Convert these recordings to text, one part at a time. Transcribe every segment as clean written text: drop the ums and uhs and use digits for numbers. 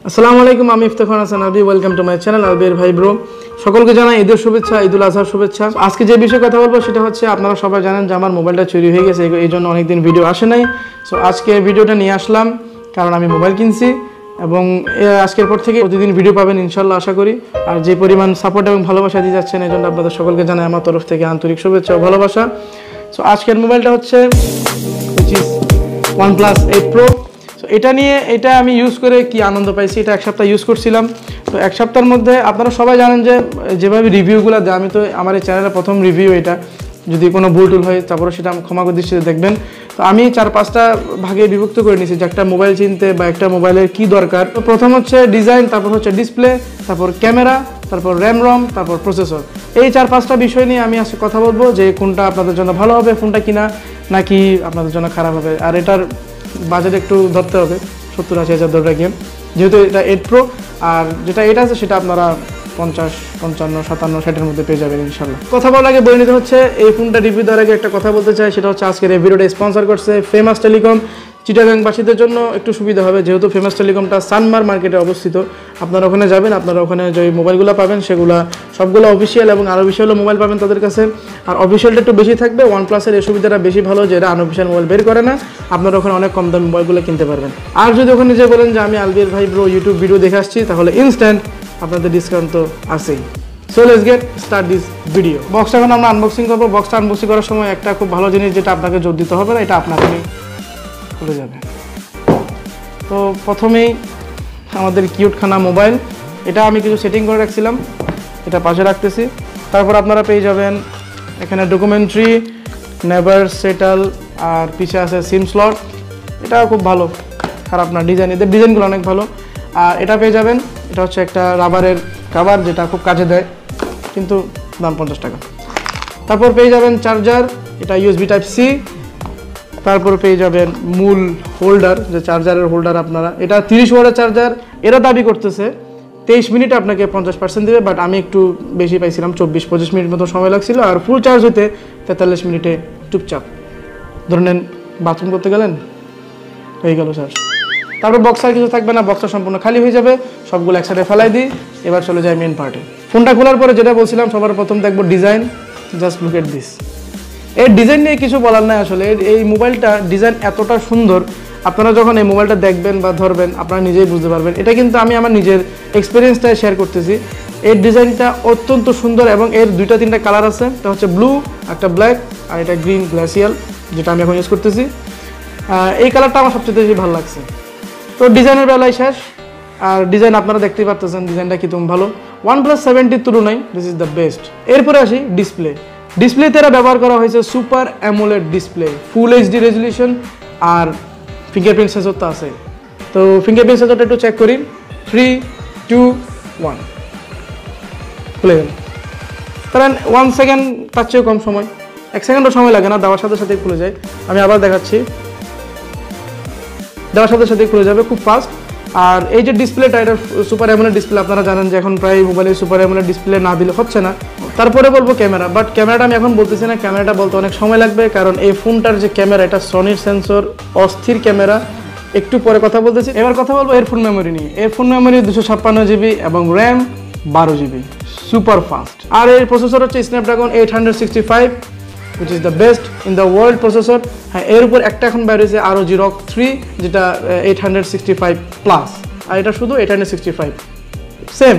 আসসালামু আলাইকুম, আমি Iftekhar Hasan Albi. Welcome to my channel albyervibro। সকলকে জানাই ঈদের শুভেচ্ছা, ঈদুল আজহার শুভেচ্ছা। আজকে যে বিষয়ে কথা বলবো সেটা হচ্ছে, আপনারা সবাই জানেন যে আমার মোবাইলটা চুরি হয়ে গেছে, এই জন্য অনেকদিন ভিডিও আসে নাই। সো আজকে ভিডিওটা নিয়ে আসলাম, কারণ আমি মোবাইল কিনছি এবং আজকের পর থেকে প্রতিদিন ভিডিও পাবেন ইনশাল্লাহ, আশা করি। আর যে পরিমাণ সাপোর্ট এবং ভালোবাসা দিয়ে যাচ্ছেন, এই জন্য আপনাদের সকলকে জানাই আমার তরফ থেকে আন্তরিক শুভেচ্ছা ও ভালোবাসা। সো আজকের মোবাইলটা হচ্ছে OnePlus 8 Pro। তো এটা আমি ইউজ করে কি আনন্দ পাইছি, এটা এক সপ্তাহ ইউজ করছিলাম। তো এক সপ্তাহের মধ্যে আপনারা সবাই জানেন যে যেভাবে রিভিউগুলো দেয়, আমি তো আমার এই চ্যানেলের প্রথম রিভিউ এটা, যদি কোনো ভুল টুল হয় তারপরে সেটা ক্ষমা করে দৃষ্টিতে দেখবেন। তো আমি 4-5টা ভাগে বিভক্ত করে নিয়েছি যে একটা মোবাইল চিনতে বা একটা মোবাইলের কি দরকার। তো প্রথম হচ্ছে ডিজাইন, তারপর হচ্ছে ডিসপ্লে, তারপর ক্যামেরা, তারপর র্যাম রম, তারপর প্রসেসর। এই 4-5টা বিষয় নিয়ে আমি আজকে কথা বলবো যে কোনটা আপনাদের জন্য ভালো হবে, ফোনটা কিনা নাকি আপনাদের জন্য খারাপ হবে। আর এটার বাজেট একটু ধরতে হবে, 70-80 হাজার ধরে রাখেন, যেহেতু এটা 8 Pro। আর যেটা 8 আছে সেটা আপনারা 50, 55, 57, 60-এর মধ্যে পেয়ে যাবেন ইনশাল্লাহ। কথা বলার আগে বলে নিতে হচ্ছে, এই ফোনটা রিভিউ দেওয়ার আগে একটা কথা বলতে চাই, সেটা হচ্ছে আজকের এই ভিডিওটা স্পন্সর করছে ফেমাস টেলিকম। চিটাগাংবাসীদের জন্য একটু সুবিধা হবে, যেহেতু ফেমাস টেলিকমটা সানমার মার্কেটে অবস্থিত। আপনারা ওখানে যাবেন, আপনারা ওখানে যে মোবাইলগুলো পাবেন সেগুলো সবগুলো অফিসিয়াল এবং আনঅফিসিয়াল মোবাইল পাবেন তাদের কাছে। আর অফিসিয়ালটা একটু বেশি থাকবে। OnePlus-এর এই সুবিধাটা বেশি ভালো যে এরা আনঅফিসিয়াল মোবাইল বের করে না, আপনারা ওখানে অনেক কম দামি মোবাইলগুলো কিনতে পারবেন। আর যদি ওখানে যে বলেন যে আমি albyervibro ইউটিউব ভিডিও দেখে আসছি, তাহলে ইনস্ট্যান্ট আপনাদের ডিসকাউন্ট তো আছেই। So let's get start this video. বক্সটা এখন আমরা আনবক্সিং করবো। বক্সটা আনবক্সিং করার সময় একটা খুব ভালো জিনিস, যেটা আপনাকে জোর দিতে হবে না, এটা আপনাকে খুলে যাবে। তো প্রথমেই আমাদের কিউটখানা মোবাইল, এটা আমি কিছু সেটিং করে রাখছিলাম, এটা পাশে রাখতেছি। তারপর আপনারা পেয়ে যাবেন এখানে ডকুমেন্টারি, নেভার সেটেল, আর পিছে আছে সিম স্লট। এটা খুব ভালো, খারাপ না ডিজাইন, এদের ডিজাইনগুলো অনেক ভালো। আর এটা পেয়ে যাবেন, এটা হচ্ছে একটা রাবারের কাভার, যেটা খুব কাজে দেয়, কিন্তু দাম 50 টাকা। তারপর পেয়ে যাবেন চার্জার, এটা USB Type-C। তারপর পেয়ে যাবেন মূল হোল্ডার, যে চার্জারের হোল্ডার আপনারা, এটা 30 ওয়াটের চার্জার। এরা দাবি করতেছে 23 মিনিটে আপনাকে 50% দেবে, বাট আমি একটু বেশি পাইছিলাম, 24-25 মিনিট মতো সময় লাগছিল। আর ফুল চার্জ হতে 43 মিনিটে চুপচাপ, ধরে নেন বাথরুম করতে গেলেন, হয়ে গেল চার্জ। তারপর বক্সার কিছু থাকবে না, বক্সার সম্পূর্ণ খালি হয়ে যাবে। সবগুলো একসাথে ফেলাই দিই। এবার চলে যায় মেন পার্টে। ফোনটা খোলার পরে যেটা বলছিলাম, সবার প্রথম দেখবো design. Just look at this. এর ডিজাইন নিয়ে কিছু বলার নাই আসলে। এই মোবাইলটা ডিজাইন এতটা সুন্দর, আপনারা যখন এই মোবাইলটা দেখবেন বা ধরবেন, আপনারা নিজেই বুঝতে পারবেন। এটা কিন্তু আমি আমার নিজের এক্সপিরিয়েন্সটাই শেয়ার করতেছি। এর ডিজাইনটা অত্যন্ত সুন্দর এবং এর 2-3টা কালার আছে। এটা হচ্ছে ব্লু, একটা ব্ল্যাক, আর এটা গ্রিন গ্লাসিয়াল, যেটা আমি এখন ইউজ করতেছি। এই কালারটা আমার সবচেয়ে বেশি ভালো লাগছে। তো ডিজাইনের বেলায় শেষ। আর ডিজাইন আপনারা দেখতেই পারতেছেন, ডিজাইনটা কি তুমি ভালো। OnePlus 7-র তুলনায় দিস ইজ দ্য বেস্ট। এরপরে আসি ডিসপ্লে। ডিসপ্লেতে এরা ব্যবহার করা হয়েছে সুপার অ্যামোলেড ডিসপ্লে, ফুল HD রেজলিউশন, আর ফিঙ্গারপ্রিন্ট সেন্সর তো আছে। তো ফিঙ্গারপ্রিন্ট সেন্সরটা একটু চেক করি। 3, 2, 1 খুলে গেল। কারণ 1 সেকেন্ড, তার চেয়েও কম সময়, 1 সেকেন্ডও সময় লাগে না, দেওয়ার সাথে সাথেই খুলে যায়। আমি আবার দেখাচ্ছি, দেওয়ার সাথে সাথেই খুলে যাবে, খুব ফাস্ট। আর এই যে ডিসপ্লেটা, এটা সুপার অ্যামোলেড ডিসপ্লে। আপনারা জানেন যে এখন প্রায় মোবাইলে সুপার অ্যামোলেড ডিসপ্লে না দিলে হচ্ছে না। তারপরে বলবো ক্যামেরা, বাট ক্যামেরাটা আমি এখন বলতেছি না, ক্যামেরাটা বলতে অনেক সময় লাগবে, কারণ এই ফোনটার যে ক্যামেরা, এটা সনির সেন্সর, অস্থির ক্যামেরা। একটু পরে কথা বলতেছি। এবার কথা বলবো এয়ারফোন মেমোরি নিয়ে। এয়ারফোন মেমোরি 256 GB এবং র্যাম 12 GB, সুপার ফাস্ট। আর এর প্রসেসর হচ্ছে Snapdragon 865, which is the best in the world processor. হ্যাঁ, এর উপর একটা এখন বের হয়েছে আরও ROG 3, যেটা 865 প্লাস, আর এটা শুধু 865 সেম,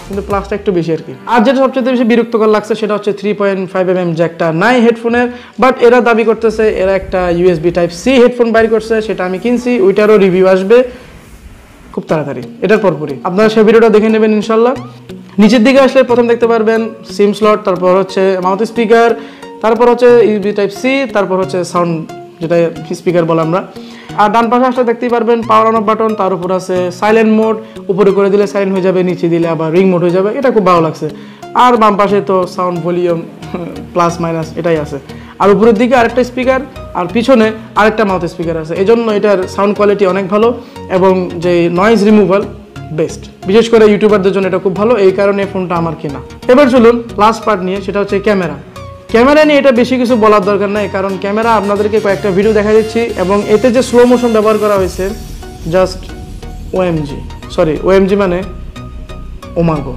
কিন্তু প্লাসটা একটু বেশি আর কি। আর যেটা সবচেয়ে বেশি বিরক্তকর লাগছে সেটা হচ্ছে 3.5mm জ্যাকটা নাই হেডফোনের। বাট এরা দাবি করতেছে এরা একটা USB Type-C হেডফোন বাইর করছে, সেটা আমি কিনছি, ওইটারও রিভিউ আসবে খুব তাড়াতাড়ি, এটার পরপরই। আপনারা সেই ভিডিওটা দেখে নেবেন ইনশাল্লাহ। নিচের দিকে আসলে প্রথম দেখতে পারবেন সিম স্লট, তারপর হচ্ছে মাউথ স্পিকার, তারপর হচ্ছে USB Type-C, তারপর হচ্ছে সাউন্ড, যেটা স্পিকার বলে আমরা। আর ডান পাশে আসলে দেখতেই পারবেন পাওয়ার অন অফ বাটন, তার উপর আছে সাইলেন্ট মোড, উপরে করে দিলে সাইলেন্ট হয়ে যাবে, নিচে দিলে আবার রিং মোড হয়ে যাবে, এটা খুব ভালো লাগছে। আর বাম পাশে তো সাউন্ড ভলিউম প্লাস মাইনাস এটাই আছে। আর উপরের দিকে আরেকটা স্পিকার, আর পিছনে আরেকটা মাউথ স্পিকার আছে। এই জন্য এটার সাউন্ড কোয়ালিটি অনেক ভালো এবং যে নয়েজ রিমুভাল বেস্ট, বিশেষ করে ইউটিউবারদের জন্য এটা খুব ভালো, এই কারণে ফোনটা আমার কেনা। এবার চলুন লাস্ট পার্ট নিয়ে, সেটা হচ্ছে ক্যামেরা। ক্যামেরা নিয়ে এটা বেশি কিছু বলার দরকার নাই, কারণ ক্যামেরা আপনাদেরকে কয়েকটা ভিডিও দেখা দিচ্ছি এবং এতে যে স্লো মোশন ব্যবহার করা হয়েছে, জাস্ট OMG, সরি ওএমজি মানে ওমাগো।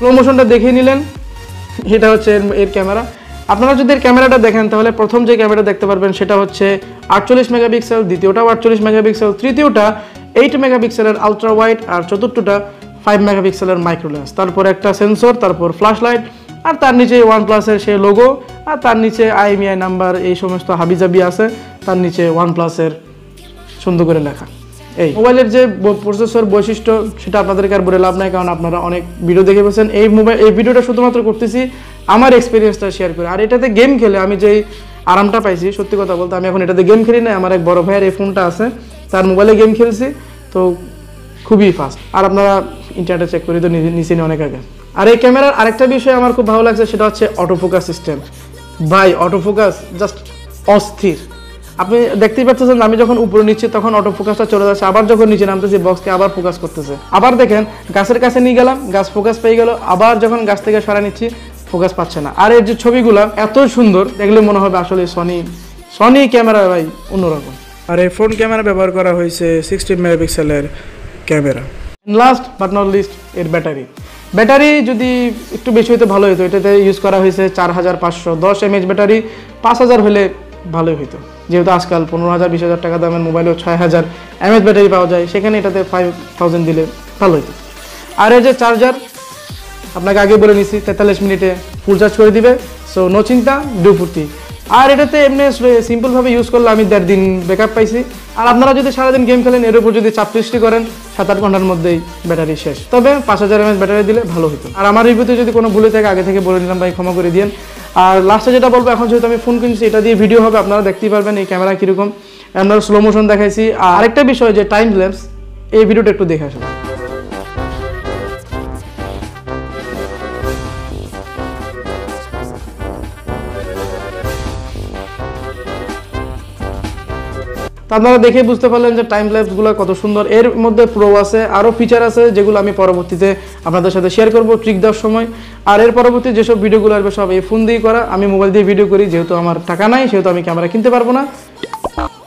স্লো মোশনটা দেখে নিলেন, এটা হচ্ছে এর ক্যামেরা। আপনারা যদি এর ক্যামেরাটা দেখেন তাহলে প্রথম যে ক্যামেরা দেখতে পারবেন সেটা হচ্ছে 48 মেগাপিক্সেল, দ্বিতীয়টা 48 মেগাপিক্সেল, তৃতীয়টা 8 মেগাপিক্সেলের আলট্রা ওয়াইড, আর চতুর্থটা 5 মেগাপিক্সেলের মাইক্রো লেন্স। তারপর একটা সেন্সর, তারপর ফ্ল্যাশ লাইট, আর তার নিচে OnePlus-এর সেই লোগো, আর তার নিচে IMEI নাম্বার, এই সমস্ত হাবিজাবি আছে। তার নিচে OnePlus-এর সুন্দর করে লেখা। এই মোবাইলের যে প্রসেসর বৈশিষ্ট্য সেটা আপনাদেরকে আর বলে লাভ নাই, কারণ আপনারা অনেক ভিডিও দেখে ফেলছেন। এই ভিডিওটা শুধুমাত্র করতেছি আমার এক্সপিরিয়েন্সটা শেয়ার করে। আর এটাতে গেম খেলে আমি যেই আরামটা পাইছি, সত্যি কথা বলতে আমি এখন এটাতে গেম খেলি না, আমার এক বড় ভাইয়ের এই ফোনটা আছে, তার মোবাইলে গেম খেলছি, তো খুবই ফাস্ট। আর আপনারা ইন্টারনেটে চেক করে তো নিচে অনেক আগে। আর এই ক্যামেরার আরেকটা বিষয় আমার খুব ভালো লাগছে, সেটা হচ্ছে অটোফোকাস সিস্টেম। ভাই অটোফোকাস জাস্ট অস্থির। আপনি দেখতেই পাচ্ছেন, আমি যখন উপরে নিচ্ছি তখন অটো ফোকাসটা চলে যাচ্ছে, আবার যখন নিচে নামতেছি বক্সকে আবার ফোকাস করতেছে। আবার দেখেন গাছের কাছে নিয়ে গেলাম, গাছ ফোকাস পেয়ে গেল, আবার যখন গাছ থেকে সরা নিচ্ছি ফোকাস পাচ্ছে না। আর এর যে ছবিগুলো এত সুন্দর, দেখলে মনে হবে আসলে সনি ক্যামেরা ভাই অন্যরকম। আর এই ফ্রন্ট ক্যামেরা ব্যবহার করা হয়েছে 16 মেগাপিক্সেলের camera. Last but not list এর ব্যাটারি যদি একটু বেশি হইতে ভালো হতো। এটাতে ইউজ করা হয়েছে 4510 mAh ব্যাটারি। 5000 হলে ভালোই হইতো, যেহেতু আজকাল 15,000 20,000 টাকা দামের মোবাইলেও 6000 mAh ব্যাটারি পাওয়া যায়, সেখানে এটাতে 5000 দিলে ভালো হতো। আর এই যে চার্জার, আপনাকে আগে বলে নিছি 43 মিনিটে ফুল চার্জ করে দিবে, সো নো চিন্তা, ডু ফুর্তি। আর এটাতে এমনি সিম্পলভাবে ইউজ করলে আমি 1.5 দিন ব্যাকআপ পাইছি। আর আপনারা যদি সারাদিন গেম খেলেন, এর উপর যদি চাপ সৃষ্টি করেন, 7-8 ঘন্টার মধ্যেই ব্যাটারি শেষ। তবে 5000 mAh ব্যাটারি দিলে ভালো হতো। আর আমার রিভিউতে যদি কোনো ভুলে থাকে আগে থেকে বলে দিলাম ভাই, ক্ষমা করে দিন। আর লাস্টে যেটা বলবো, এখন যেহেতু আমি ফোন কিনছি, এটা দিয়ে ভিডিও হবে, আপনারা দেখতেই পারবেন এই ক্যামেরা কীরকম। আমরা স্লো মোশন দেখাইছি। আর আরেকটা বিষয় যে টাইম ল্যাপস, এই ভিডিওটা একটু দেখে আসুন। আপনারা দেখে বুঝতে পারলেন যে টাইম ল্যাপসগুলো কত সুন্দর। এর মধ্যে প্রো আছে, আরও ফিচার আছে যেগুলো আমি পরবর্তীতে আপনাদের সাথে শেয়ার করব ট্রিক দেওয়ার সময়। আর এর পরবর্তী যেসব ভিডিওগুলো আসবে সব এই ফোন দিয়ে করা। আমি মোবাইল দিয়ে ভিডিও করি, যেহেতু আমার টাকা নাই সেহেতু আমি ক্যামেরা কিনতে পারবো না,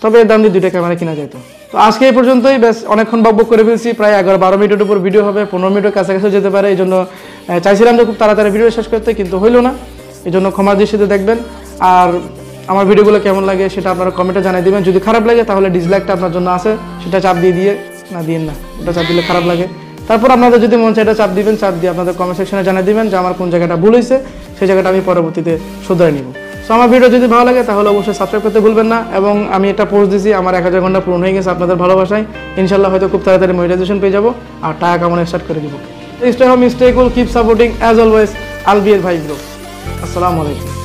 তবে এর দাম দিয়ে 2টা ক্যামেরা কিনা যেত। তো আজকে এই পর্যন্তই, বেশ অনেকক্ষণ বকবক করে ফেলছি, প্রায় 11-12 মিনিটের উপর ভিডিও হবে, 15 মিনিটের কাছাকাছি যেতে পারে। এই জন্য চাইছিলাম যে খুব তাড়াতাড়ি ভিডিও শেষ করতে, কিন্তু হইলো না, এই জন্য ক্ষমা দৃষ্টিতে দেখবেন। আর আমার ভিডিওগুলো কেমন লাগে সেটা আপনারা কমেন্টে জানিয়ে দেবেন। যদি খারাপ লাগে তাহলে ডিসলাইকটা আপনার জন্য আছে, সেটা চাপ দিয়ে না দিন না, ওটা চাপ দিলে খারাপ লাগে। তারপর আপনাদের যদি মন চায় এটা চাপ দিবেন, চাপ দিয়ে আপনাদের কমেন্ট সেকশনে জানিয়ে দিবেন যে আমার কোন জায়গাটা ভুল হয়েছে, সেই জায়গাটা আমি পরবর্তীতে শুধরে নিব। সো আমার ভিডিও যদি ভালো লাগে তাহলে অবশ্যই সাবস্ক্রাইব করতে ভুলবেন না। এবং আমি একটা পোস্ট দিয়েছি, আমার 1000 ঘন্টা পূরণ হয়ে গেছে আপনাদের ভালোবাসায়। ইনশাল্লাহ হয়তো খুব তাড়াতাড়ি মনিটাইজেশন পেয়ে যাবো আর টাকা কামানো স্টার্ট করে দিব। Stay home, stay cool, keep supporting as always, আলবিয়ের ভাই ব্রো। আসসালামু আলাইকুম।